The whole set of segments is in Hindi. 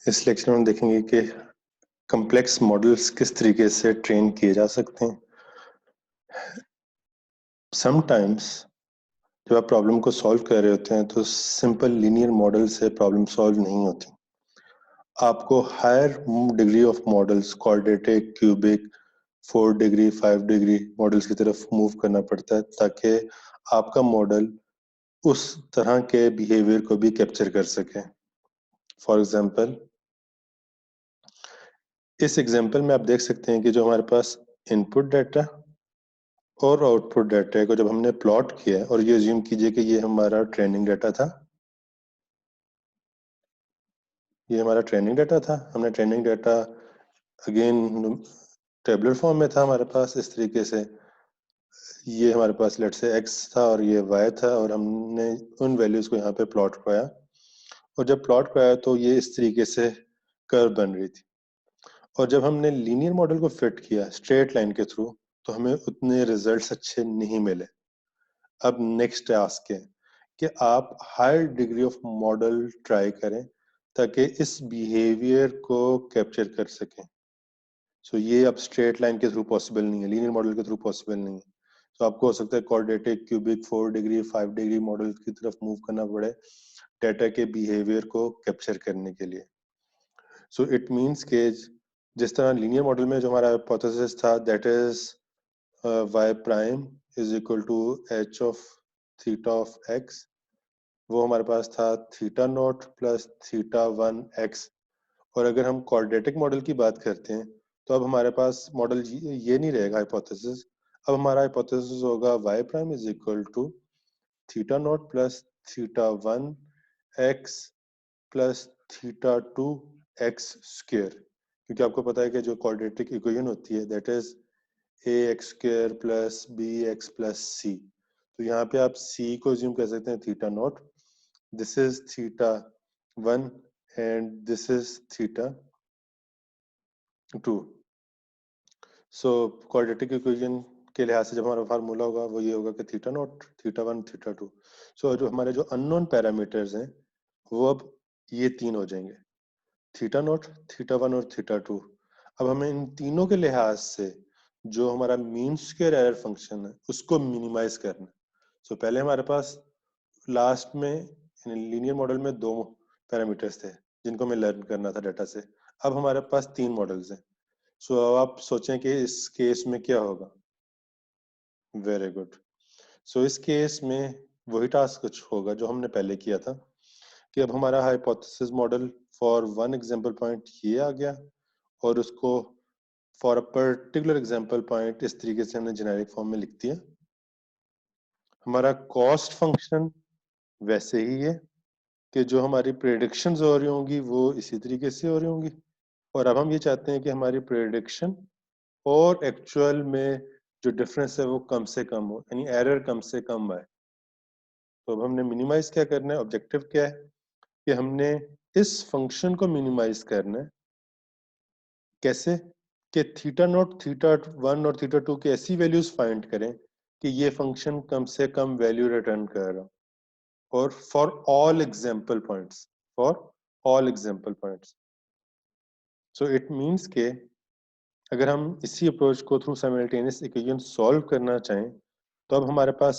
इस लेक्चर में हम देखेंगे कि कम्प्लेक्स मॉडल्स किस तरीके से ट्रेन किए जा सकते हैं। समटाइम्स जब आप प्रॉब्लम को सॉल्व कर रहे होते हैं तो सिंपल लीनियर मॉडल से प्रॉब्लम सॉल्व नहीं होती। आपको higher degree of models, quadratic, cubic, 4 degree 5 degree models की तरफ मूव करना पड़ता है ताकि आपका मॉडल उस तरह के बिहेवियर को भी कैप्चर कर सके। फॉर एग्जाम्पल, इस एग्जाम्पल में आप देख सकते हैं कि जो हमारे पास इनपुट डाटा और आउटपुट डाटा को जब हमने प्लॉट किया, और ये अज्यूम कीजिए कि ये हमारा ट्रेनिंग डाटा था, ये हमारा ट्रेनिंग डाटा था। हमने training data again tabular form में था हमारे पास इस तरीके से। ये हमारे पास लेट से x था और ये y था, और हमने उन वैल्यूज को यहाँ पे प्लॉट कराया, और जब प्लॉट कराया तो ये इस तरीके से कर्व बन रही थी। और जब हमने लीनियर मॉडल को फिट किया स्ट्रेट लाइन के थ्रू तो हमें उतने रिजल्ट्स अच्छे नहीं मिले। अब नेक्स्ट टास्क है कि आप higher degree of model try करें ताकि इस बिहेवियर को कैप्चर कर सकें। सो ये अब स्ट्रेट लाइन के थ्रू पॉसिबल नहीं है, लीनियर मॉडल के थ्रू पॉसिबल नहीं है। तो आपको हो सकता है quadratic, cubic, 4 degree 5 degree model की तरफ मूव करना पड़े डाटा के बिहेवियर को कैप्चर करने के लिए। सो इट मीन्स के जिस तरह लीनियर मॉडल में जो हमारा हाइपोथेसिस था that is y prime is equal to h of theta of x, वो हमारे पास था theta naught plus theta 1x। और अगर हम क्वाड्रेटिक मॉडल की बात करते हैं तो अब हमारे पास मॉडल ये नहीं रहेगा हाइपोथेसिस। अब हमारा हाइपोथेसिस होगा y prime is equal to theta naught plus theta 1x plus theta 2x square, क्योंकि आपको पता है कि जो क्वाड्रेटिक इक्वेशन होती है that is ax square plus bx plus c। तो यहाँ पे आप c को ज्यूम कर सकते हैं theta naught, this is theta 1 and this is theta 2। So quadratic equation के लिहाज से जब हमारा फार्मूला होगा वो ये होगा कि थीटा नॉट, थीटा 1, थीटा 2। सो जो हमारे जो अननोन पैरामीटर्स हैं वो अब ये तीन हो जाएंगे, थीटा नॉट, थीटा 1 और थीटा 2। अब हमें इन तीनों के लिहाज से जो हमारा मीन स्क्वायर एरर फंक्शन है उसको मिनिमाइज करना है। सो पहले हमारे पास लास्ट में लीनियर मॉडल में दो पैरामीटर्स थे जिनको हमें लर्न करना था डाटा से। अब हमारे पास तीन मॉडल्स हैं। सो अब आप सोचें कि इस केस में क्या होगा। Very good. सो इस केस में वही टास्क कुछ होगा जो हमने पहले किया था कि अब हमारा hypothesis model for one example point ये आ गया, और उसको for a particular example point इस तरीके से हमने जेनेरिक फॉर्म में लिख दिया। हमारा कॉस्ट फंक्शन वैसे ही है कि जो हमारी प्रेडिक्शंस हो रही होंगी वो इसी तरीके से हो रही होंगी, और अब हम ये चाहते हैं कि हमारी प्रेडिक्शन और एक्चुअल में जो डिफरेंस है वो कम से कम हो, यानी एरर कम से कम आए। तो अब हमने मिनिमाइज क्या करना है, ऑब्जेक्टिव क्या है कि हमने इस फंक्शन को मिनिमाइज करना है। कैसे कि थीटा नॉट, थीटा 1 और थीटा 2 की ऐसी वैल्यूज फाइंड करें कि ये फंक्शन कम से कम वैल्यू रिटर्न कर रहा हो, और for all example points, for all example points. So it means के अगर हम इसी अप्रोच को थ्रू साइमल्टेनियस इक्वेशन सॉल्व करना चाहें तो अब हमारे पास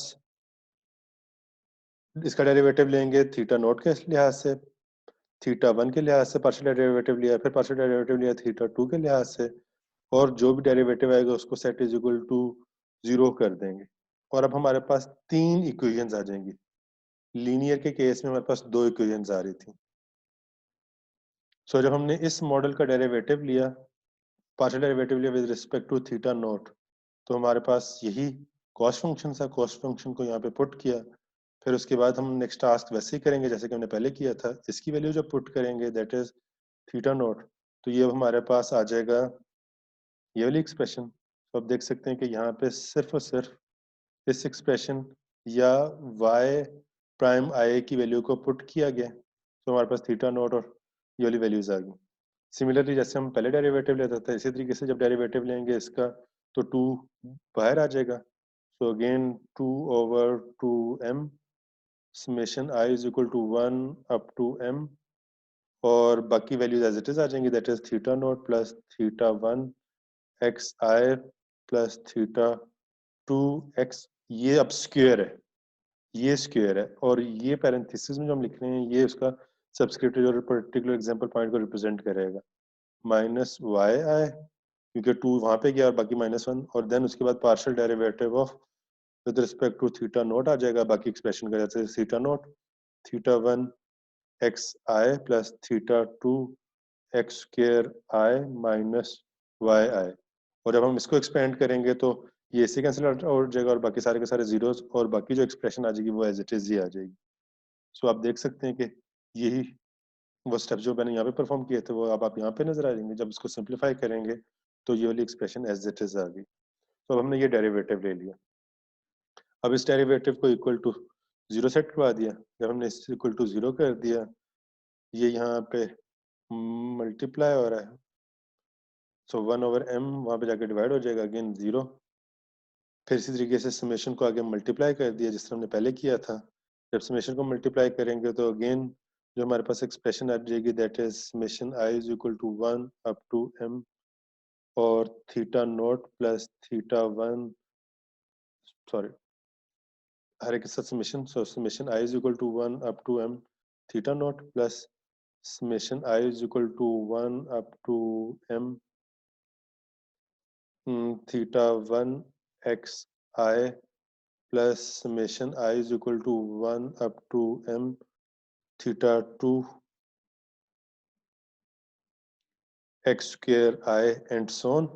इसका डेरिवेटिव लेंगे थीटा नॉट के लिहाज से, थीटा 1 के लिहाज से पार्शियल डेरिवेटिव लिया, फिर पार्शियल डेरिवेटिव लिया थीटा 2 के लिहाज से, और जो भी डेरिवेटिव आएगा उसको सेट इज इक्वल टू 0 कर देंगे। और अब हमारे पास तीन इक्वेशंस आ जाएंगी। लीनियर के केस में हमारे पास दो इक्वेशंस आ रही थी। सो जब हमने इस मॉडल का डेरिवेटिव लिया, पार्शियल डेरिवेटिव लिया with respect to theta naught, तो हमारे पास यही कॉस्ट फंक्शन था। कॉस्ट फंक्शन को यहाँ पे पुट किया, फिर उसके बाद हम नेक्स्ट टास्क वैसे ही करेंगे जैसे कि हमने पहले किया था। इसकी वैल्यू जब पुट करेंगे दैट इज थीटा नॉट, तो ये हमारे पास आ जाएगा ये वाली एक्सप्रेशन। तो आप देख सकते हैं कि यहाँ पे सिर्फ और सिर्फ इस एक्सप्रेशन या y प्राइम आई की वैल्यू को पुट किया गया, तो हमारे पास थीटा नॉट और ये वाली वैल्यूज आ गई। सिमिलरली जैसे हम पहले डेरिवेटिव लेते थे इसी तरीके से जब डेरिवेटिव लेंगे इसका तो 2 बाहर आ जाएगा। So again 2/2m summation I is equal to 1 up to m और बाकी वैल्यूज एज इट इज आ जाएंगी, that is theta naught plus theta 1 x i plus theta 2 x, ये अब स्क्वायर है, ये स्क्वायर है, और ये पैरेंथेसिस में जो हम लिख रहे हैं ये उसका सब्सक्रिप्ट जो पर्टिकुलर एग्जांपल पॉइंट को रिप्रेजेंट करेगा, माइनस वाई आई, क्योंकि 2 वहां पे गया और बाकी -1, और देन उसके बाद partial derivative of with respect to theta naught आ जाएगा बाकी एक्सप्रेशन का, जैसे theta naught theta 1 x i plus theta 2 x square i minus y i, और जब हम इसको एक्सपेंड करेंगे तो ये इससे कैंसिल आउट हो जाएगा और बाकी सारे के सारे जीरोस, और बाकी जो एक्सप्रेशन आ जाएगी वो एज इट इज ही आ जाएगी। सो आप देख सकते हैं कि यही वो स्टेप जो मैंने यहाँ पे परफॉर्म किए थे वो अब आप यहाँ पे नजर आ जाएंगे। जब इसको सिंप्लीफाई करेंगे तो ये वाली एक्सप्रेशन एज इट इज आ गई। तो अब हमने ये डेरिवेटिव ले लिया, अब इस डेरिवेटिव को इक्वल टू 0 सेट करवा दिया। जब हमने इस इक्वल टू 0 कर दिया, ये यहाँ पे मल्टीप्लाई हो रहा है, सो 1/m वहां पे जाके डिवाइड हो जाएगा, अगेन 0। फिर इसी तरीके से समेशन को आगे मल्टीप्लाई कर दिया जिस तरह हमने पहले किया था। जब समेशन को मल्टीप्लाई करेंगे तो अगेन जो हमारे पास एक्सप्रेशन आ जाएगी, that is summation I is equal to 1 up to m और theta naught plus theta 1, sorry हर एक के साथ summation, so summation I is equal to 1 up to m theta naught plus summation I is equal to 1 up to m theta 1 x i plus summation I is equal to 1 up to m theta 2 x square i and सोन।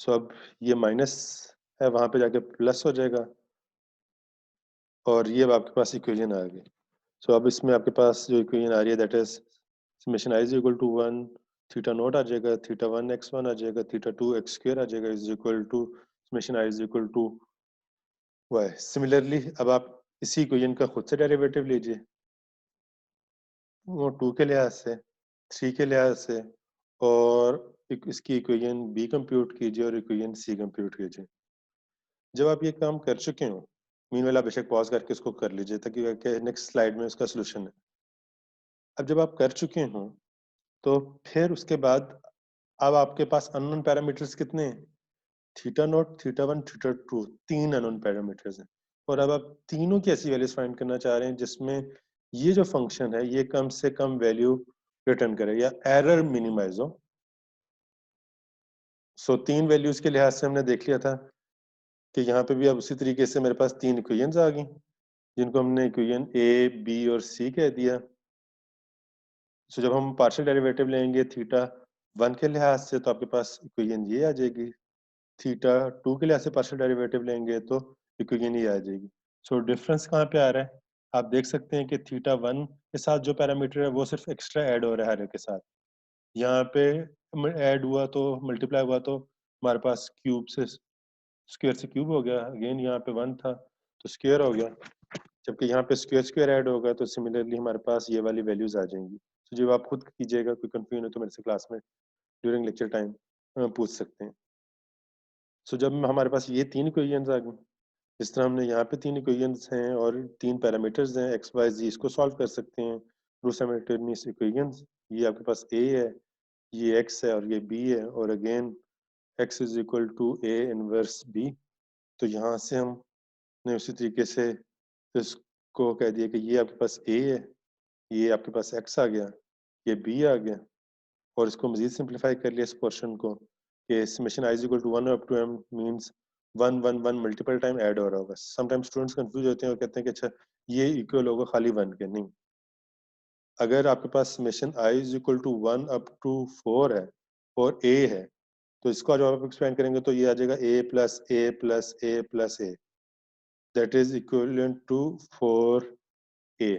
सो अब ये माइनस है वहां पे जाके प्लस हो जाएगा, और ये अब आपके पास इक्वेशन आ गई। सो अब इसमें आपके पास जो इक्वेशन आ रही है that is summation I is equal to 1 theta naught आ जाएगा, थीटा 1 x1 आ जाएगा, थीटा 2 एक्स स्क्वायर आ जाएगा is equal to summation I is equal to y. Similarly अब आप इसी इक्वेशन का खुद से डेरिवेटिव लीजिए, वो 2 के लिहाज से, 3 के लिहाज से, और इसकी इक्वेशन बी कंप्यूट कीजिए और इक्वेशन सी कंप्यूट कीजिए। जब आप ये काम कर चुके हो, मीनवाइल आप बेशक पॉज करके इसको कर लीजिए ताकि नेक्स्ट स्लाइड में उसका सोल्यूशन है। अब जब आप कर चुके हो तो फिर उसके बाद अब आपके पास अननोन पैरामीटर्स कितने हैं? Theta naught, theta 1, theta 2, 3 unknown parameters हैं, और अब आप तीनों की ऐसी वैल्यूज फाइंड करना चाह रहे हैं जिसमें ये जो फंक्शन है ये कम से कम वैल्यू रिटर्न करे या एरर मिनिमाइज हो। सो 3 वैल्यूज के लिहाज से हमने देख लिया था कि यहाँ पे भी अब उसी तरीके से मेरे पास 3 इक्वेशंस आ गई जिनको हमने इक्वेशन ए, बी और सी कह दिया। सो जब हम पार्शियल डेरिवेटिव लेंगे थीटा 1 के लिहाज से तो आपके पास इक्वेशन ये आ जाएगी, थीटा 2 के लिहाज से पार्शियल डेरिवेटिव लेंगे तो इक्वेशन ये आ जाएगी। सो डिफरेंस कहाँ पे आ रहा है? आप देख सकते हैं कि थीटा 1 के साथ जो पैरामीटर है वो सिर्फ एक्स्ट्रा ऐड हो रहा है हर एक के साथ। यहाँ पे ऐड हुआ तो मल्टीप्लाई हुआ तो हमारे पास क्यूब से स्क्वायर से क्यूब हो गया, अगेन यहाँ पे 1 था तो स्क्वायर हो गया, जबकि यहाँ पे स्क्वायर स्क्वायर ऐड होगा तो सिमिलरली हमारे पास ये वाली वैल्यूज आ जाएंगी। तो जब आप खुद कीजिएगा, कोई कंफ्यूजन हो तो मेरे से क्लास में ड्यूरिंग लेक्चर टाइम पूछ सकते हैं। सो जब हमारे पास ये 3 इक्वेशंस आ गई, जिस तरह हमने यहाँ पे 3 इक्वेशंस हैं और 3 पैरामीटर्स हैं एक्स वाई जी, इसको सॉल्व कर सकते हैं थ्रू साइमल्टेनियस इक्वेशंस। ये आपके पास ए है, ये एक्स है और ये बी है, और again x is equal to a inverse b. तो यहाँ से हमने उसी तरीके से इसको कह दिया कि ये आपके पास ए है, ये आपके पास एक्स आ गया, ये बी आ गया, और इसको मजीद सिंप्लीफाई कर लिया इस पोर्शन को कि summation I is equal to 1 up to m means 1 1 1 multiple time add हो रहा होगा। समटाइम्स स्टूडेंट्स कंफ्यूज होते हैं और कहते हैं कि अच्छा ये इक्वल होगा खाली 1 के, नहीं। अगर आपके पास summation I is equal to 1 up to 4 है और a है तो इसको जब आप एक्सपेंड करेंगे तो ये आ जाएगा a plus a plus a plus a, that is equivalent to 4a।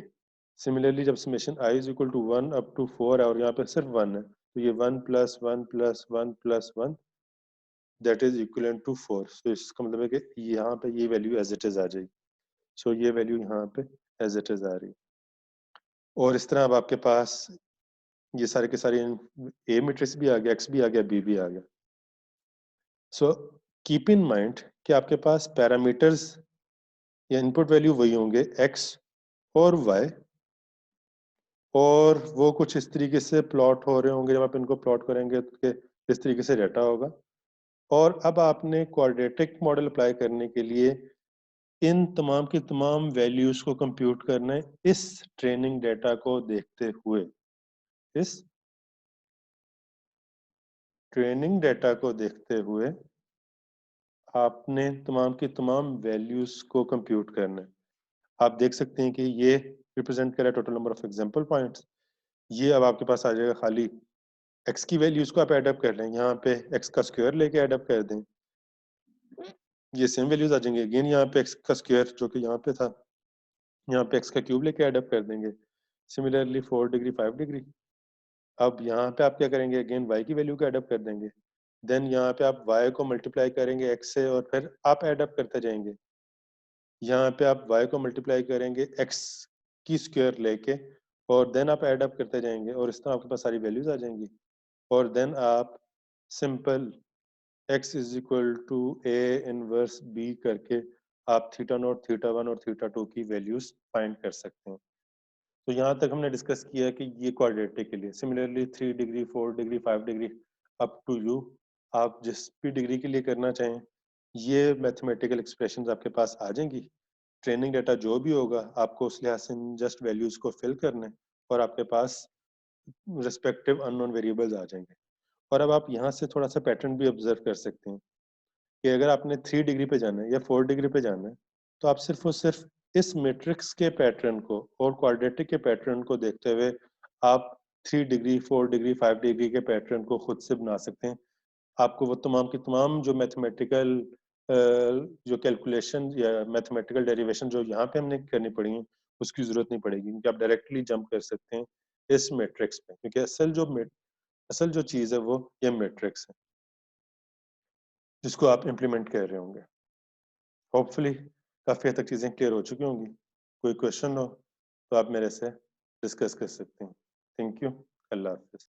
Similarly जब summation i is equal to 1 up to 4 है और यहाँ पे सिर्फ 1 है तो ये 1 प्लस 1 प्लस 1 प्लस 1 that is equivalent to 4। So इसका मतलब है कि यहाँ पे ये वैल्यू एज इट इज आ जाएगी। सो ये वैल्यू यहाँ पे एज इट इज आ रही है, और इस तरह अब आपके पास ये सारे के सारे ए मैट्रिक्स भी आ गया, एक्स भी आ गया, बी भी आ गया। सो कीप इन माइंड कि आपके पास पैरामीटर्स या इनपुट वैल्यू वही होंगे एक्स और वाई, और वो कुछ इस तरीके से प्लॉट हो रहे होंगे। जब आप इनको प्लॉट करेंगे तो इस तरीके से डाटा होगा। और अब आपने क्वाड्रेटिक मॉडल अप्लाई करने के लिए इन तमाम की तमाम वैल्यूज को कंप्यूट करना है इस ट्रेनिंग डेटा को देखते हुए। इस ट्रेनिंग डेटा को देखते हुए आपने तमाम की तमाम वैल्यूज को कंप्यूट करना है। आप देख सकते हैं कि ये रिप्रेजेंट कर रहा है total number of example points. ये अब आपके पास आ जाएगा खाली एक्स की वैल्यूज को आप एड अप कर लें, यहाँ पे एक्स का स्क्वायर लेके एड अप कर दें, ये सेम वैल्यूज आ जाएंगे। अगेन यहाँ पे एक्स का स्क्वायर जो कि यहाँ पे था, यहाँ पे एक्स का क्यूब लेके एड अप कर देंगे। Similarly 4 degree 5 degree. अब यहाँ पे आप क्या करेंगे, अगेन वाई की वैल्यू को एड अप कर देंगे। देन यहाँ पे आप वाई को मल्टीप्लाई करेंगे एक्स से और फिर आप एड अप करते जाएंगे। यहाँ पे आप y को मल्टीप्लाई करेंगे x की स्क्वायर लेके और देन आप ऐड अप करते जाएंगे और इस तरह आपके पास सारी वैल्यूज आ जाएंगी। और देन आप simple x is equal to a inverse b करके आप थीटा नॉट, थीटा वन और थीटा टू की वैल्यूज फाइंड कर सकते हैं। तो यहाँ तक हमने डिस्कस किया कि ये क्वाड्रेटिक के लिए। Similarly 3 degree, 4 degree, 5 degree, up to you, आप जिस भी डिग्री के लिए करना चाहें ये मैथमेटिकल एक्सप्रेशंस आपके पास आ जाएंगी। ट्रेनिंग डेटा जो भी होगा आपको उस लिहाज से जस्ट वैल्यूज को फिल करना है और आपके पास रिस्पेक्टिव अननोन वेरिएबल्स आ जाएंगे। और अब आप यहाँ से थोड़ा सा पैटर्न भी ऑब्जर्व कर सकते हैं कि अगर आपने 3 डिग्री पे जाना है या 4 डिग्री पे जाना है तो आप सिर्फ और सिर्फ इस मैट्रिक्स के पैटर्न को और क्वाड्रेटिक के पैटर्न को देखते हुए आप 3 डिग्री, 4 डिग्री, 5 डिग्री के पैटर्न को खुद से बना सकते हैं। आपको वो तमाम की तमाम जो मैथमेटिकल जो कैलकुलेशन या मैथमेटिकल डेरिवेशन जो यहाँ पे हमने करनी पड़ी है उसकी जरूरत नहीं पड़ेगी, क्योंकि आप डायरेक्टली जंप कर सकते हैं इस मैट्रिक्स पे, क्योंकि असल जो चीज है वो ये मैट्रिक्स है जिसको आप इम्प्लीमेंट कर रहे होंगे। होपफुली काफी हद तक चीजें क्लियर हो चुकी होंगी। कोई क्वेश्चन हो तो आप मेरे से डिस्कस कर सकते हैं। Thank you. Allah Hafiz.